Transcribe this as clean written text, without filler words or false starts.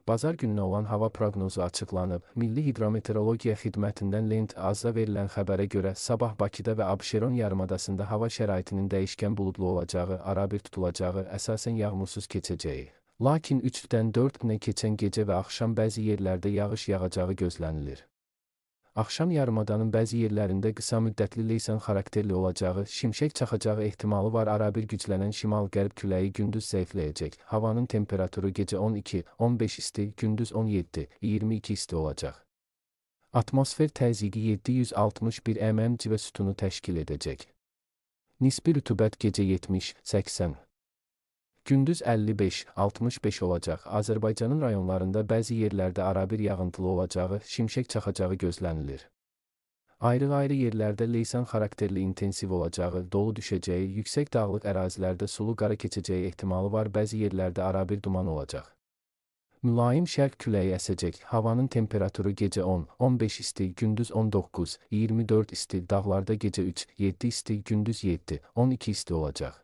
Bazar gününə olan hava proqnozu açıqlanıb. Milli Hidrometeorologiya Xidmətindən Lent AZ-da verilən xəbərə görə sabah Bakıda və Abşeron yarımadasında hava şəraitinin dəyişkən buludlu olacağı, arabir tutulacağı, əsasən yağmursuz keçəcəyi. Lakin 3-dən 4-nə keçən gecə və axşam bəzi yerlərdə yağış yağacağı gözlənilir. Axşam yarımadanın bəzi yerlərində qısa müddətli leysan xarakterli olacağı, şimşək çaxacağı ehtimalı var. Arabir güclənən şimal-qərb küləyi gündüz zəifləyəcək. Havanın temperaturu gecə 12-15 isti, gündüz 17-22 isti olacaq. Atmosfer təzyiqi 761 mm civə sütunu təşkil edəcək. Nisbi rütubət gecə 70-80. Gündüz 55-65 olacaq. Azərbaycanın rayonlarında bəzi yerlərdə arabir yağıntılı olacağı, şimşək çaxacağı gözlənilir. Ayrı-ayrı yerlərdə leysan xarakterli intensiv olacağı, dolu düşəcəyi, yüksək dağlıq ərazilərdə sulu qara keçəcəyi ehtimalı var. Bəzi yerlərdə arabir duman olacaq. Mülayim şərq küləyi əsəcək. Havanın temperaturu gecə 10-15 isti, gündüz 19-24 isti, dağlarda gecə 3-7 isti, gündüz 7-12 isti olacaq.